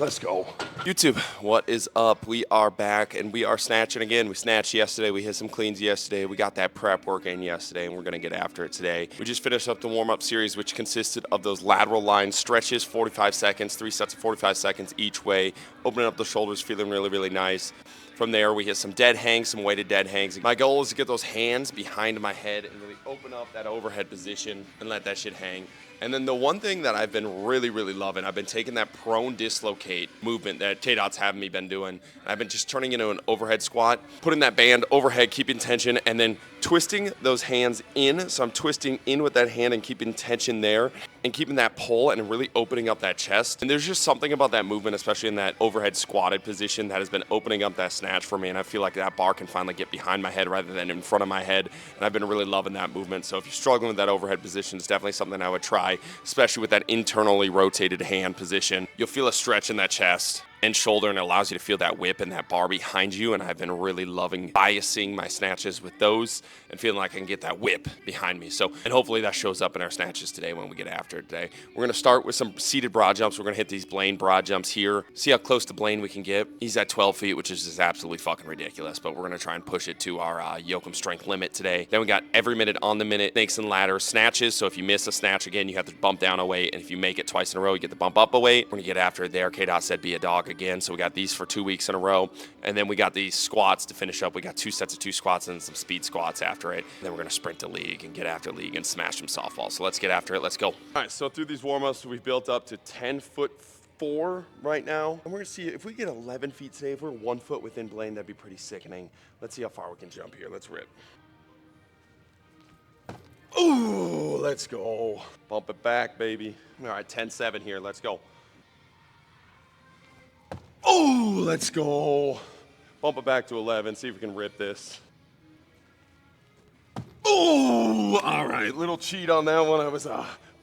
let's go. YouTube, what is up? We are back and we are snatching again. We snatched yesterday. We hit some cleans yesterday. We got that prep work in yesterday and we're going to get after it today. We just finished up the warm-up series, which consisted of those lateral line stretches, 45 seconds, 3 sets of 45 seconds each way, opening up the shoulders, feeling really, really nice. From there, we hit some dead hangs, some weighted dead hangs. My goal is to get those hands behind my head and really open up that overhead position and let that shit hang. And then the one thing that I've been really, really loving, I've been taking that prone dislocate movement that K-Dot's having me been doing. And I've been just turning into an overhead squat, putting that band overhead, keeping tension, and then twisting those hands in. So I'm twisting in with that hand and keeping tension there and keeping that pull and really opening up that chest. And there's just something about that movement, especially in that overhead squatted position, that has been opening up that snatch for me. And I feel like that bar can finally get behind my head rather than in front of my head. And I've been really loving that movement. So if you're struggling with that overhead position, it's definitely something I would try, especially with that internally rotated hand position. You'll feel a stretch in that chest and shoulder, and it allows you to feel that whip and that bar behind you. And I've been really loving biasing my snatches with those and feeling like I can get that whip behind me. So, and hopefully that shows up in our snatches today when we get after it today. We're gonna start with some seated broad jumps. We're gonna hit these Blaine broad jumps here. See how close to Blaine we can get. He's at 12 feet, which is just absolutely fucking ridiculous, but we're gonna try and push it to our Yoakum strength limit today. Then we got every minute on the minute snakes and ladders snatches. So if you miss a snatch again, you have to bump down a weight. And if you make it twice in a row, you get to bump up a weight. We're gonna get after it there. K-Dot said be a dog again. So we got these for 2 weeks in a row. And then we got these squats to finish up. We got 2 sets of 2 squats and some speed squats after it. And then we're gonna sprint to league and get after league and smash some softball. So let's get after it. Let's go. All right, so through these warm-ups, we've built up to 10'4" right now. And we're gonna see if we get 11 feet today. If we're 1 foot within Blaine, that'd be pretty sickening. Let's see how far we can jump here. Let's rip. Ooh, let's go. Bump it back, baby. All right, 10-7 here. Let's go. Oh, let's go. Bump it back to 11. See if we can rip this. Oh, all right. Little cheat on that one. I was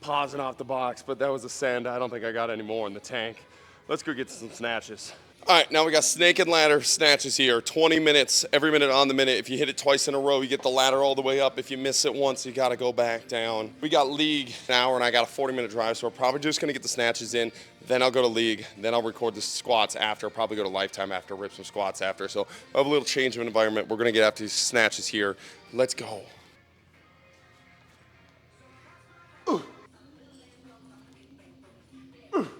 pausing off the box, but that was a send. I don't think I got any more in the tank. Let's go get some snatches. All right, now we got snake and ladder snatches here. 20 minutes, every minute on the minute. If you hit it twice in a row, you get the ladder all the way up. If you miss it once, you got to go back down. We got league an hour, and I got a 40-minute drive, so we're probably just going to get the snatches in. Then I'll go to league. Then I'll record the squats after. Probably go to lifetime after, rip some squats after. So I have a little change of environment. We're going to get after these snatches here. Let's go. Ooh. Ooh.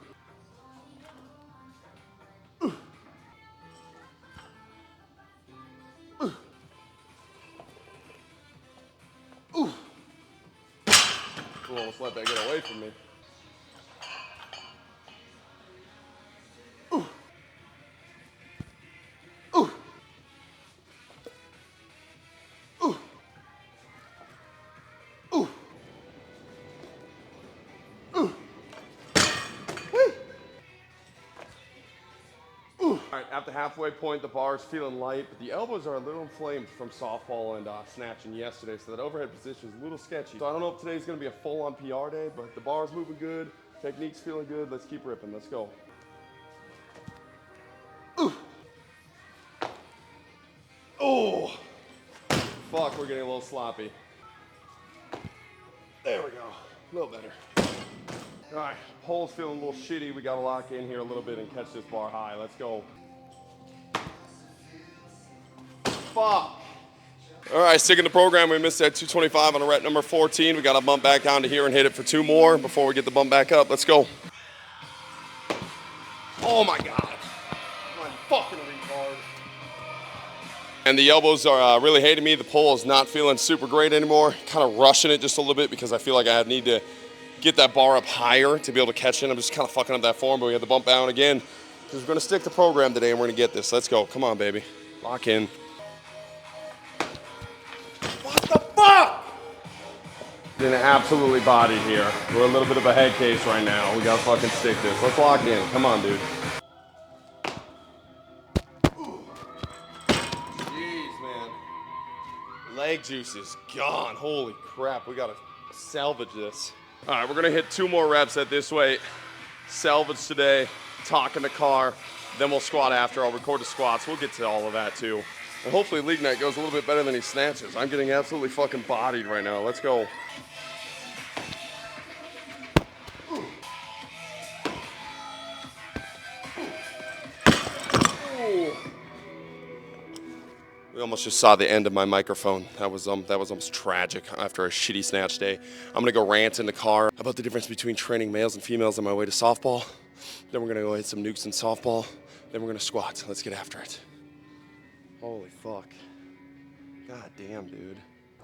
Almost let that get away from me. Ooh. Ooh. Ooh. Ooh. Ooh. Ooh. All right, at the halfway point, the bar is feeling light, but the elbows are a little inflamed from softball and snatching yesterday, so that overhead position is a little sketchy. So I don't know if today's gonna be a full-on PR day, but the bar's moving good, technique's feeling good. Let's keep ripping. Let's go. Ooh. Oh, fuck, we're getting a little sloppy. There we go, a little better. All right, pole's feeling a little shitty. We gotta lock in here a little bit and catch this bar high. Let's go. Fuck. All right, sticking to the program. We missed that 225 on a rep number 14. We gotta bump back down to here and hit it for 2 more before we get the bump back up. Let's go. Oh my God. My fucking retard. And the elbows are really hating me. The pull is not feeling super great anymore. Kind of rushing it just a little bit because I feel like I need to get that bar up higher to be able to catch it. I'm just kind of fucking up that form, but we have to bump down again because we're gonna stick to program today and we're gonna get this. Let's go. Come on, baby. Lock in. What the fuck? Getting absolutely bodied here. We're a little bit of a head case right now. We gotta fucking stick this. Let's lock in. Come on, dude. Jeez, man. Leg juice is gone. Holy crap. We gotta salvage this. All right, we're gonna hit 2 more reps at this weight. Salvage today, talk in the car, then we'll squat after. I'll record the squats. We'll get to all of that too. And hopefully league night goes a little bit better than he snatches. I'm getting absolutely fucking bodied right now. Let's go. We almost just saw the end of my microphone. That was almost tragic after a shitty snatch day. I'm gonna go rant in the car about the difference between training males and females on my way to softball. Then we're gonna go hit some nukes in softball. Then we're gonna squat. Let's get after it. Holy fuck. God damn, dude.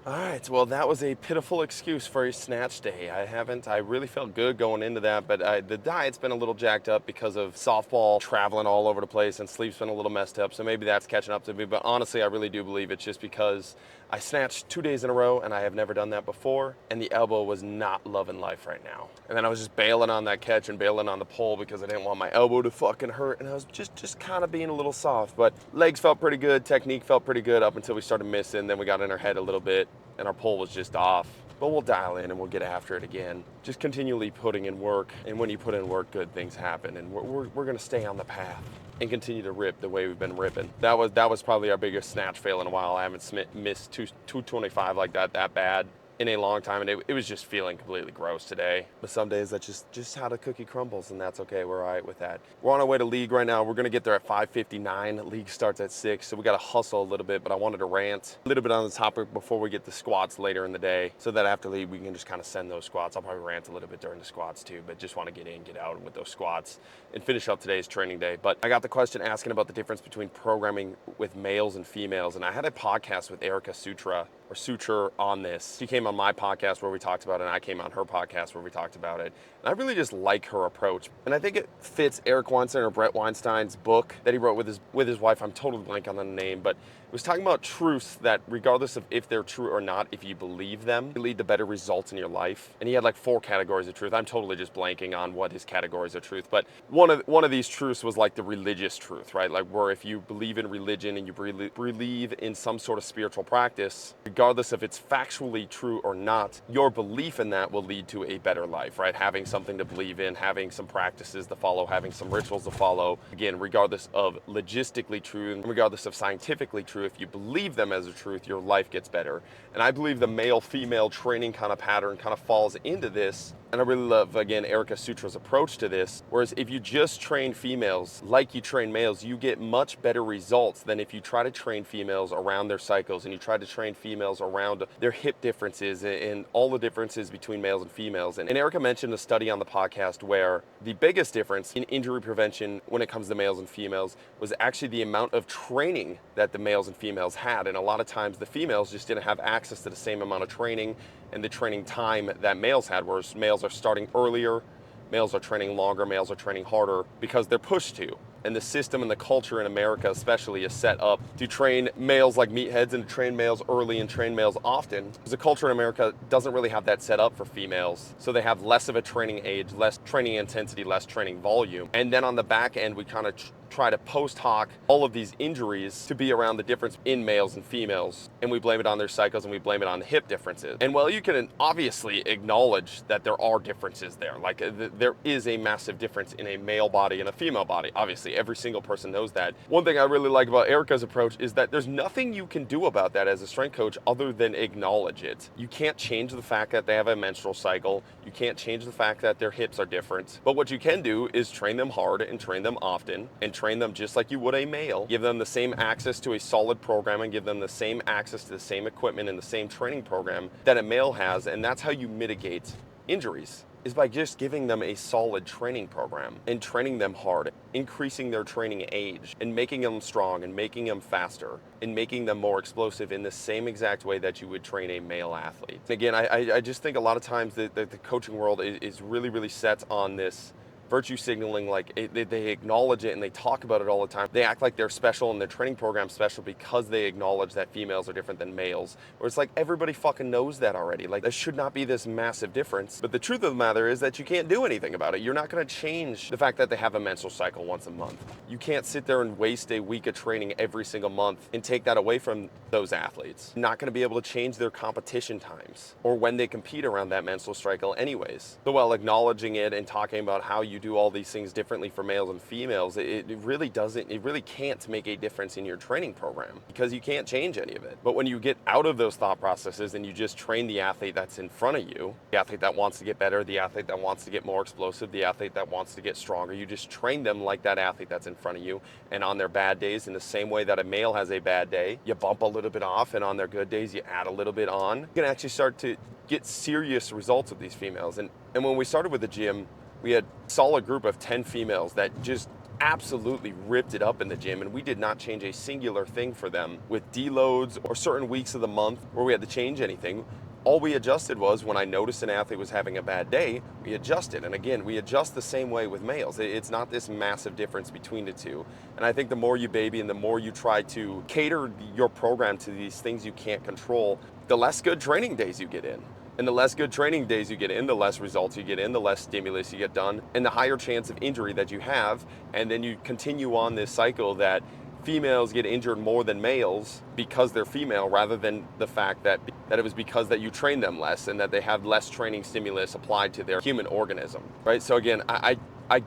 All right, well, that was a pitiful excuse for a snatch day. I really felt good going into that, but the diet's been a little jacked up because of softball, traveling all over the place, and sleep's been a little messed up, so maybe that's catching up to me. But honestly, I really do believe it's just because I snatched 2 days in a row, and I have never done that before, and the elbow was not loving life right now. And then I was just bailing on that catch and bailing on the pull because I didn't want my elbow to fucking hurt, and I was just kind of being a little soft. But legs felt pretty good, technique felt pretty good up until we started missing, then we got in our head a little bit, and our pull was just off. But we'll dial in and we'll get after it again. Just continually putting in work, and when you put in work, good things happen, and we're gonna stay on the path and continue to rip the way we've been ripping. That was probably our biggest snatch fail in a while. I haven't missed 225 like that bad in a long time, and it was just feeling completely gross today. But some days that's just how the cookie crumbles, and that's okay. We're all right with that. We're on our way to league right now. We're gonna get there at 5:59. League starts at 6, so we gotta hustle a little bit, but I wanted to rant a little bit on the topic before we get the squats later in the day, so that after league we can just kind of send those squats. I'll probably rant a little bit during the squats too, but just want to get in, get out with those squats and finish up today's training day. But I got the question asking about the difference between programming with males and females, and I had a podcast with Erica Suture on this. She came on my podcast where we talked about it, and I came on her podcast where we talked about it. And I really just like her approach. And I think it fits Eric Weinstein or Brett Weinstein's book that he wrote with his wife. I'm totally blank on the name, but it was talking about truths that regardless of if they're true or not, if you believe them, they lead to better results in your life. And he had like 4 categories of truth. I'm totally just blanking on what his categories of truth, but one of these truths was like the religious truth, right? Like where if you believe in religion and you believe in some sort of spiritual practice, regardless if it's factually true or not, your belief in that will lead to a better life, right? Having something to believe in, having some practices to follow, having some rituals to follow. Again, regardless of logistically true and regardless of scientifically true, if you believe them as a truth, your life gets better. And I believe the male-female training kind of pattern kind of falls into this. And I really love, again, Erica Sutra's approach to this. Whereas if you just train females like you train males, you get much better results than if you try to train females around their cycles and you try to train females around their hip differences and all the differences between males and females. And Erica mentioned a study on the podcast where the biggest difference in injury prevention when it comes to males and females was actually the amount of training that the males and females had. And a lot of times the females just didn't have access to the same amount of training and the training time that males had, whereas males are starting earlier, males are training longer, males are training harder because they're pushed to. And the system and the culture in America especially is set up to train males like meatheads and to train males early and train males often. Because the culture in America doesn't really have that set up for females. So they have less of a training age, less training intensity, less training volume. And then on the back end, we kind of try to post hoc all of these injuries to be around the difference in males and females. And we blame it on their cycles and we blame it on the hip differences. And while you can obviously acknowledge that there are differences there, like there is a massive difference in a male body and a female body. Obviously, every single person knows that. One thing I really like about Erica's approach is that there's nothing you can do about that as a strength coach other than acknowledge it. You can't change the fact that they have a menstrual cycle. You can't change the fact that their hips are different. But what you can do is train them hard and train them often and train them just like you would a male. Give them the same access to a solid program and give them the same access to the same equipment and the same training program that a male has. And that's how you mitigate injuries, is by just giving them a solid training program and training them hard, increasing their training age and making them strong and making them faster and making them more explosive in the same exact way that you would train a male athlete. Again, I just think a lot of times that the coaching world is really, really set on this virtue signaling, like they acknowledge it and they talk about it all the time. They act like they're special and their training program's special because they acknowledge that females are different than males. Where it's like, everybody fucking knows that already. Like, there should not be this massive difference. But the truth of the matter is that you can't do anything about it. You're not gonna change the fact that they have a menstrual cycle once a month. You can't sit there and waste a week of training every single month and take that away from those athletes. You're not gonna be able to change their competition times or when they compete around that menstrual cycle anyways. So while acknowledging it and talking about how you you do all these things differently for males and females, it really can't make a difference in your training program because you can't change any of it. But when you get out of those thought processes and you just train the athlete that's in front of you, the athlete that wants to get better, the athlete that wants to get more explosive, the athlete that wants to get stronger, you just train them like that athlete that's in front of you. And on their bad days, in the same way that a male has a bad day, you bump a little bit off, and on their good days, you add a little bit on. You can actually start to get serious results with these females. And when we started with the gym, we had a solid group of 10 females that just absolutely ripped it up in the gym, and we did not change a singular thing for them with deloads or certain weeks of the month where we had to change anything. All we adjusted was when I noticed an athlete was having a bad day, we adjusted. And again, we adjust the same way with males. It's not this massive difference between the two. And I think the more you baby and the more you try to cater your program to these things you can't control, the less good training days you get in. And the less good training days you get in, the less results you get in, the less stimulus you get done, and the higher chance of injury that you have. And then you continue on this cycle that females get injured more than males because they're female, rather than the fact that it was because that you train them less and that they have less training stimulus applied to their human organism, right? So again, I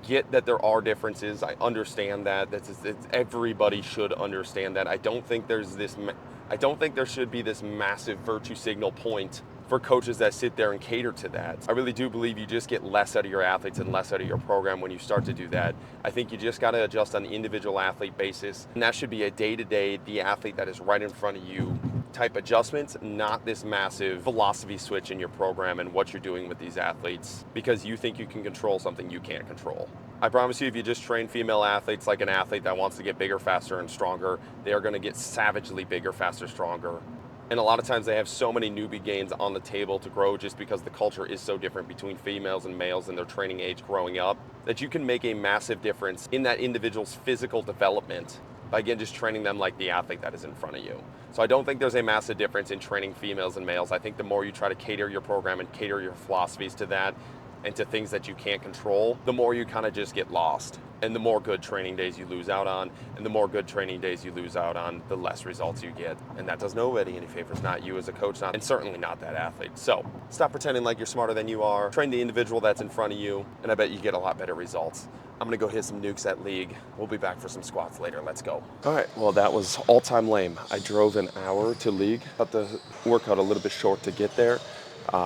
get that there are differences. I understand that. Everybody should understand that. I don't think there should be this massive virtue signal point for coaches that sit there and cater to that. I really do believe you just get less out of your athletes and less out of your program when you start to do that. I think you just gotta adjust on the individual athlete basis. And that should be a day-to-day, the athlete that is right in front of you type adjustments, not this massive philosophy switch in your program and what you're doing with these athletes because you think you can control something you can't control. I promise you, if you just train female athletes like an athlete that wants to get bigger, faster, and stronger, they are gonna get savagely bigger, faster, stronger. And a lot of times they have so many newbie gains on the table to grow just because the culture is so different between females and males and their training age growing up, that you can make a massive difference in that individual's physical development by, again, just training them like the athlete that is in front of you. So I don't think there's a massive difference in training females and males. I think the more you try to cater your program and cater your philosophies to that and to things that you can't control, the more you kind of just get lost. And the more good training days you lose out on, and the more good training days you lose out on, the less results you get. And that does nobody any favors, not you as a coach, and certainly not that athlete. So stop pretending like you're smarter than you are. Train the individual that's in front of you, and I bet you get a lot better results. I'm gonna go hit some nukes at league. We'll be back for some squats later. Let's go. All right, well, that was all-time lame. I drove an hour to league. Cut the workout a little bit short to get there.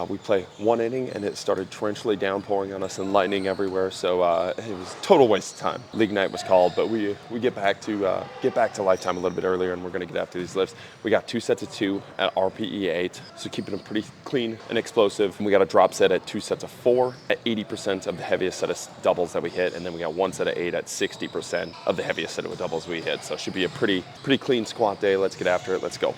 We play one inning and it started torrentially downpouring on us and lightning everywhere, so it was a total waste of time. League night was called, but we get back to Lifetime a little bit earlier, and we're going to get after these lifts. We got 2 sets of 2 at RPE 8, so keeping them pretty clean and explosive. And we got a drop set at 2 sets of 4 at 80% of the heaviest set of doubles that we hit, and then we got 1 set of 8 at 60% of the heaviest set of doubles we hit. So it should be a pretty clean squat day. Let's get after it. Let's go.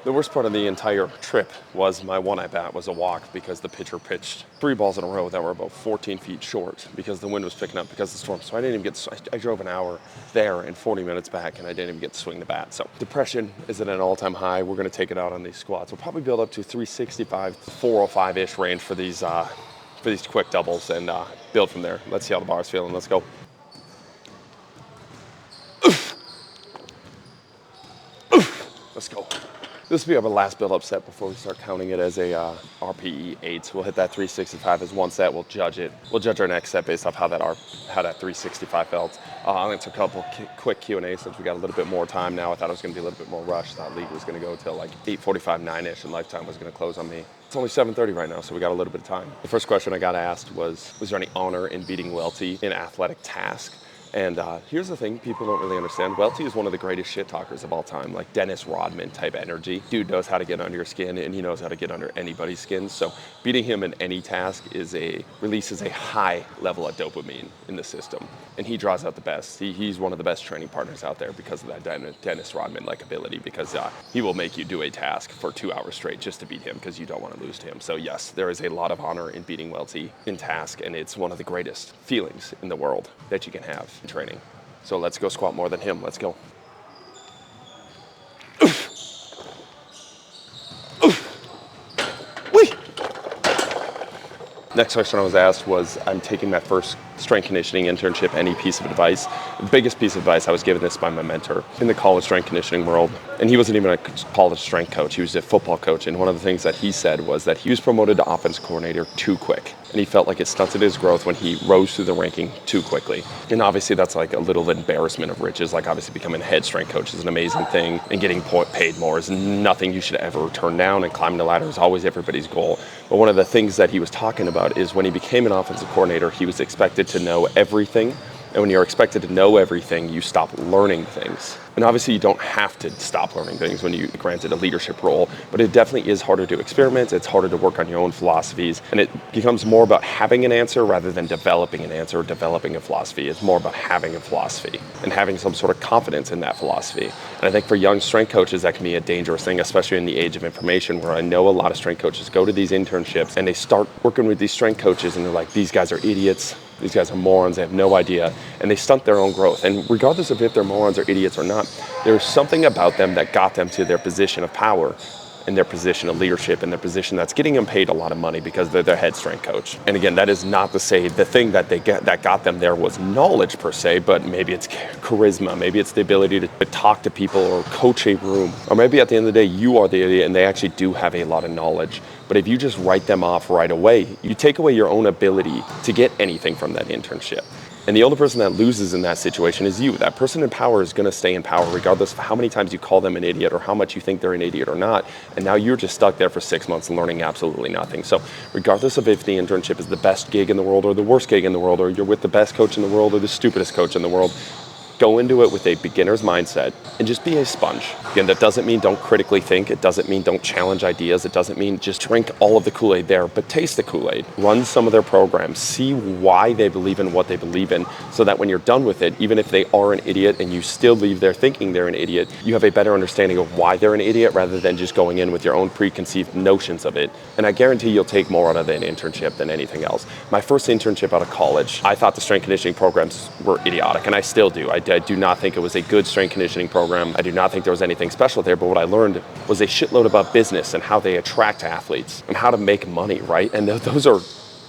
The worst part of the entire trip was my one at bat was a walk because the pitcher pitched 3 balls in a row that were about 14 feet short because the wind was picking up because of the storm. So I didn't even I drove an hour there and 40 minutes back, and I didn't even get to swing the bat. So depression is at an all-time high. We're going to take it out on these squats. We'll probably build up to 365, 405-ish range for these quick doubles and build from there. Let's see how the bar's feeling. Let's go. Let's go. This will be our last build-up set before we start counting it as a RPE 8. We'll hit that 365 as one set. We'll judge it. We'll judge our next set based off how that 365 felt. I'm going to take a couple quick Q&A since we got a little bit more time now. I thought it was going to be a little bit more rushed. Thought league was going to go till like 8:45, 9-ish, and Lifetime was going to close on me. It's only 7:30 right now, so we got a little bit of time. The first question I got asked was there any honor in beating Welty in athletic task? And here's the thing people don't really understand. Welty is one of the greatest shit talkers of all time, like Dennis Rodman type energy. Dude knows how to get under your skin, and he knows how to get under anybody's skin. So beating him in any task releases a high level of dopamine in the system. And he draws out the best. He's one of the best training partners out there because of that Dennis Rodman-like ability, because he will make you do a task for 2 hours straight just to beat him because you don't want to lose to him. So yes, there is a lot of honor in beating Welty in task, and it's one of the greatest feelings in the world that you can have in training. So let's go squat more than him. Let's go. Next question I was asked was, I'm taking my first strength conditioning internship, any piece of advice? The biggest piece of advice I was given this by my mentor in the college strength conditioning world. And he wasn't even a college strength coach, he was a football coach. And one of the things that he said was that he was promoted to offense coordinator too quick. And he felt like it stunted his growth when he rose through the ranking too quickly. And obviously that's like a little embarrassment of riches. Like obviously becoming a head strength coach is an amazing thing, and getting paid more is nothing you should ever turn down, and climbing the ladder is always everybody's goal. But one of the things that he was talking about is when he became an offensive coordinator, he was expected to know everything. And when you're expected to know everything, you stop learning things. And obviously you don't have to stop learning things when you're granted a leadership role, but it definitely is harder to experiment, it's harder to work on your own philosophies, and it becomes more about having an answer rather than developing an answer or developing a philosophy. It's more about having a philosophy and having some sort of confidence in that philosophy. And I think for young strength coaches, that can be a dangerous thing, especially in the age of information, where I know a lot of strength coaches go to these internships and they start working with these strength coaches and they're like, these guys are idiots. These guys are morons, they have no idea, and they stunt their own growth. And regardless of if they're morons or idiots or not, there's something about them that got them to their position of power and their position of leadership and their position that's getting them paid a lot of money because they're their head strength coach. And again, that is not to say the thing that that got them there was knowledge per se, but maybe it's charisma, maybe it's the ability to talk to people or coach a room, or maybe at the end of the day, you are the idiot and they actually do have a lot of knowledge. But if you just write them off right away, you take away your own ability to get anything from that internship. And the only person that loses in that situation is you. That person in power is going to stay in power regardless of how many times you call them an idiot or how much you think they're an idiot or not. And now you're just stuck there for 6 months learning absolutely nothing. So regardless of if the internship is the best gig in the world or the worst gig in the world, or you're with the best coach in the world or the stupidest coach in the world, go into it with a beginner's mindset and just be a sponge. Again, that doesn't mean don't critically think. It doesn't mean don't challenge ideas. It doesn't mean just drink all of the Kool-Aid there, but taste the Kool-Aid. Run some of their programs. See why they believe in what they believe in, so that when you're done with it, even if they are an idiot and you still leave there thinking they're an idiot, you have a better understanding of why they're an idiot rather than just going in with your own preconceived notions of it. And I guarantee you'll take more out of an internship than anything else. My first internship out of college, I thought the strength conditioning programs were idiotic, and I still do. I do not think it was a good strength conditioning program. I do not think there was anything special there, but what I learned was a shitload about business and how they attract athletes and how to make money, right? And those are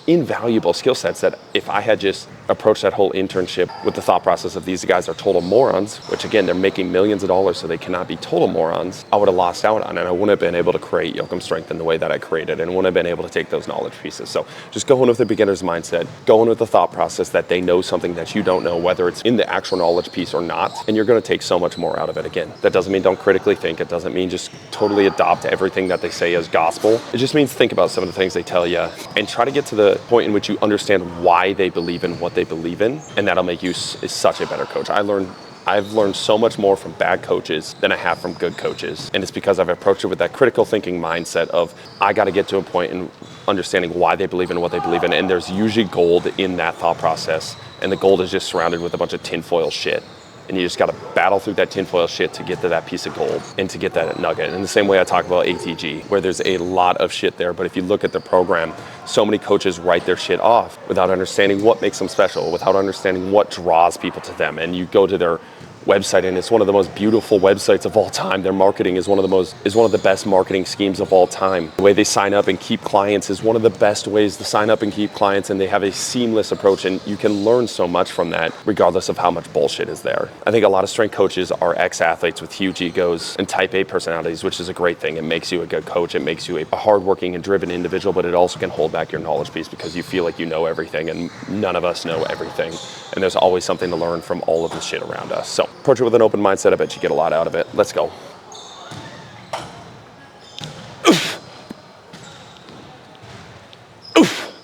invaluable skill sets that if I had just approached that whole internship with the thought process of these guys are total morons, which again, they're making millions of dollars so they cannot be total morons, I would have lost out on it. And I wouldn't have been able to create Yoakum Strength in the way that I created, and wouldn't have been able to take those knowledge pieces. So just go in with a beginner's mindset, go in with the thought process that they know something that you don't know, whether it's in the actual knowledge piece or not, and you're going to take so much more out of it. Again, that doesn't mean don't critically think. It doesn't mean just totally adopt everything that they say as gospel. It just means think about some of the things they tell you and try to get to the point in which you understand why they believe in what they believe in, and that'll make you such a better coach. I've learned so much more from bad coaches than I have from good coaches, and it's because I've approached it with that critical thinking mindset of I got to get to a point in understanding why they believe in what they believe in, and there's usually gold in that thought process, and the gold is just surrounded with a bunch of tinfoil shit. And you just got to battle through that tinfoil shit to get to that piece of gold and to get that nugget. In the same way I talk about ATG, where there's a lot of shit there, but if you look at the program, so many coaches write their shit off without understanding what makes them special, without understanding what draws people to them. And you go to their website and it's one of the most beautiful websites of all time. Their marketing is one of the best marketing schemes of all time. The way they sign up and keep clients is one of the best ways to sign up and keep clients, and they have a seamless approach, and you can learn so much from that regardless of how much bullshit is there. I think a lot of strength coaches are ex-athletes with huge egos and type A personalities, which is a great thing. It makes you a good coach. It makes you a hardworking and driven individual, but it also can hold back your knowledge piece because you feel like you know everything, and none of us know everything. And there's always something to learn from all of the shit around us. So approach it with an open mindset. I bet you get a lot out of it. Let's go.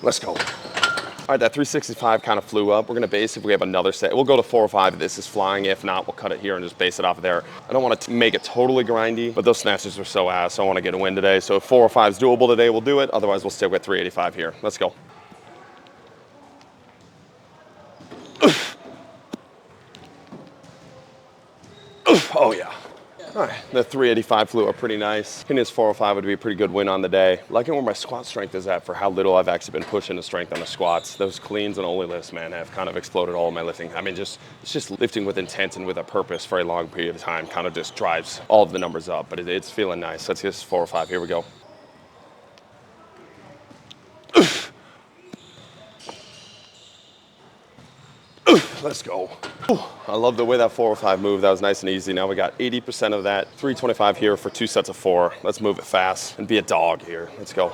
Let's go. All right, that 365 kind of flew up. We're gonna base if we have another set. We'll go to 4 or 5 if this is flying. If not, we'll cut it here and just base it off of there. I don't want to make it totally grindy, but those snatches are so ass. So I want to get a win today. So if 4 or 5 is doable today, we'll do it. Otherwise, we'll stick with 385 here. Let's go. Oh yeah. All right, the 385 flew up pretty nice. Hitting his 405 would be a pretty good win on the day. Liking where my squat strength is at for how little I've actually been pushing the strength on the squats. Those cleans and only lifts, man, have kind of exploded all of my lifting. I mean, it's just lifting with intent and with a purpose for a long period of time kind of just drives all of the numbers up, but it's feeling nice. Let's get 405, here we go. Let's go. Ooh, I love the way that 405 moved. That was nice and easy. Now we got 80% of that. 325 here for 2 sets of 4. Let's move it fast and be a dog here. Let's go.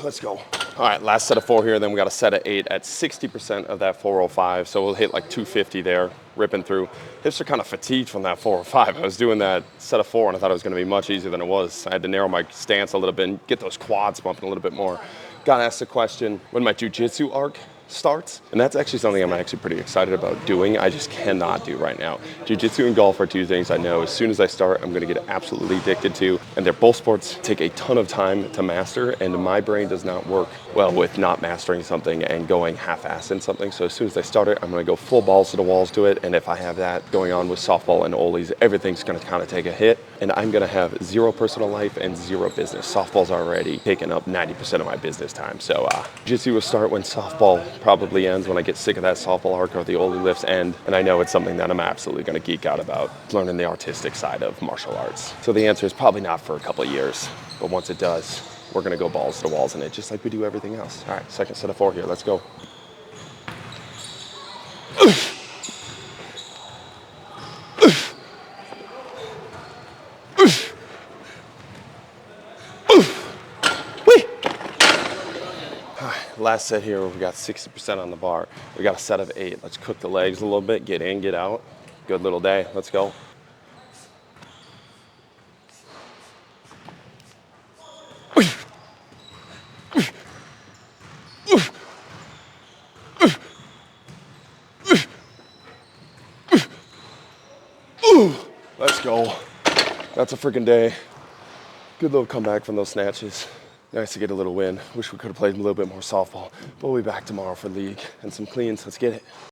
Let's go. All right, last set of 4 here, then we got a set of 8 at 60% of that 405. So we'll hit like 250 there, ripping through. Hips are kind of fatigued from that 405. I was doing that set of 4 and I thought it was gonna be much easier than it was. I had to narrow my stance a little bit and get those quads bumping a little bit more. Got asked the question when my jiu-jitsu arc starts, and that's actually something I'm actually pretty excited about doing. I just cannot do right now. Jiu-jitsu and golf are 2 things I know as soon as I start I'm gonna get absolutely addicted to, and they're both sports take a ton of time to master, and my brain does not work well with not mastering something and going half-assed in something. So as soon as I start it, I'm gonna go full balls to the walls to it, and if I have that going on with softball and ollies, everything's gonna kind of take a hit, and I'm gonna have 0 personal life and 0 business. Softball's already taken up 90% of my business time, so jiu-jitsu will start when softball probably ends, when I get sick of that softball arc or the ollie lifts end, and I know it's something that I'm absolutely gonna geek out about, learning the artistic side of martial arts. So the answer is probably not for a couple of years, but once it does, we're gonna go balls to the walls in it, just like we do everything else. All right, second set of 4 here, let's go. Last set here, we got 60% on the bar. We got a set of 8. Let's cook the legs a little bit, get in, get out. Good little day, let's go. Let's go. That's a freaking day. Good little comeback from those snatches. Nice to get a little win. Wish we could have played a little bit more softball, but we'll be back tomorrow for league and some cleans. Let's get it.